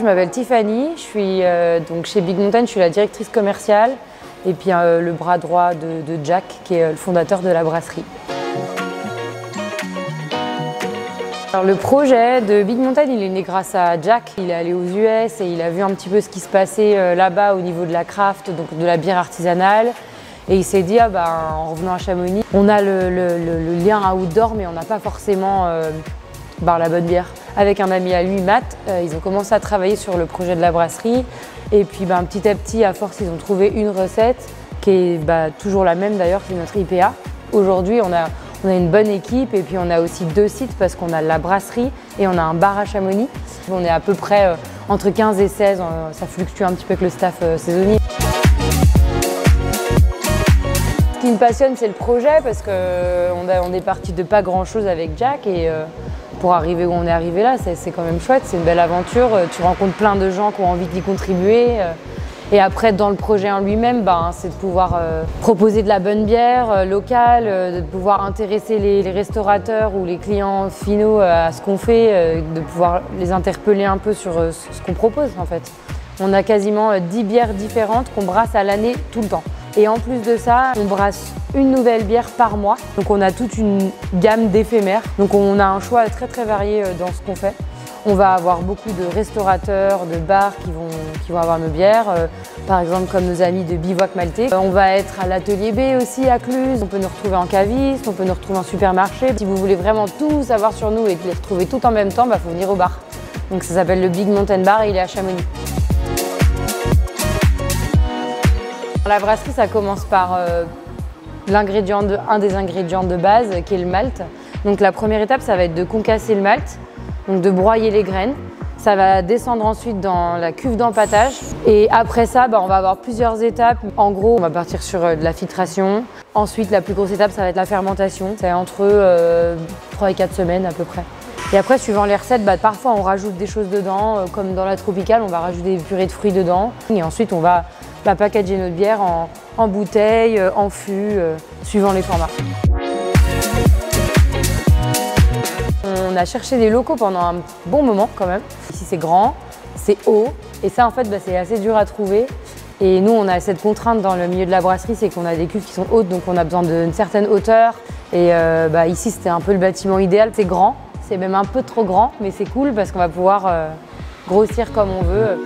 Je m'appelle Tiffany, je suis donc chez Big Mountain, je suis la directrice commerciale et puis le bras droit de Jack qui est le fondateur de la brasserie. Alors, le projet de Big Mountain, il est né grâce à Jack. Il est allé aux US et il a vu un petit peu ce qui se passait là-bas au niveau de la craft, donc de la bière artisanale. Et il s'est dit, en revenant à Chamonix, on a le lien outdoor, mais on n'a pas forcément la bonne bière. Avec un ami à lui, Matt, ils ont commencé à travailler sur le projet de la brasserie. Et puis petit à petit, à force, ils ont trouvé une recette qui est toujours la même d'ailleurs, qui est notre IPA. Aujourd'hui, on a une bonne équipe et puis on a aussi 2 sites parce qu'on a la brasserie et on a un bar à Chamonix. On est à peu près entre 15 et 16, ça fluctue un petit peu avec le staff saisonnier. Ce qui me passionne, c'est le projet parce qu'on est parti de pas grand chose avec Jack et pour arriver où on est arrivé là, c'est quand même chouette, c'est une belle aventure. Tu rencontres plein de gens qui ont envie d'y contribuer. Et après, dans le projet en lui-même, c'est de pouvoir proposer de la bonne bière locale, de pouvoir intéresser les restaurateurs ou les clients finaux à ce qu'on fait, de pouvoir les interpeller un peu sur ce qu'on propose en fait. On a quasiment 10 bières différentes qu'on brasse à l'année tout le temps. Et en plus de ça, on brasse une nouvelle bière par mois. Donc on a toute une gamme d'éphémères. Donc on a un choix très très varié dans ce qu'on fait. On va avoir beaucoup de restaurateurs, de bars qui vont avoir nos bières, par exemple comme nos amis de Bivouac Maltais. On va être à l'Atelier B aussi à Cluse, on peut nous retrouver en caviste, on peut nous retrouver en supermarché. Si vous voulez vraiment tout savoir sur nous et les retrouver tout en même temps, faut venir au bar. Donc ça s'appelle le Big Mountain Bar et il est à Chamonix. La brasserie, ça commence par un des ingrédients de base qui est le malt. Donc la première étape, ça va être de concasser le malt. Donc de broyer les graines. Ça va descendre ensuite dans la cuve d'empâtage. Et après ça, on va avoir plusieurs étapes. En gros, on va partir sur de la filtration. Ensuite, la plus grosse étape, ça va être la fermentation. C'est entre 3 et 4 semaines à peu près. Et après, suivant les recettes, parfois on rajoute des choses dedans. Comme dans la tropicale, on va rajouter des purées de fruits dedans. Et ensuite, on va packager notre bière en bouteille, en fût, suivant les formats. On a cherché des locaux pendant un bon moment quand même. Ici c'est grand, c'est haut et ça en fait c'est assez dur à trouver. Et nous on a cette contrainte dans le milieu de la brasserie, c'est qu'on a des cuves qui sont hautes donc on a besoin d'une certaine hauteur. Et ici c'était un peu le bâtiment idéal, c'est grand, c'est même un peu trop grand mais c'est cool parce qu'on va pouvoir grossir comme on veut.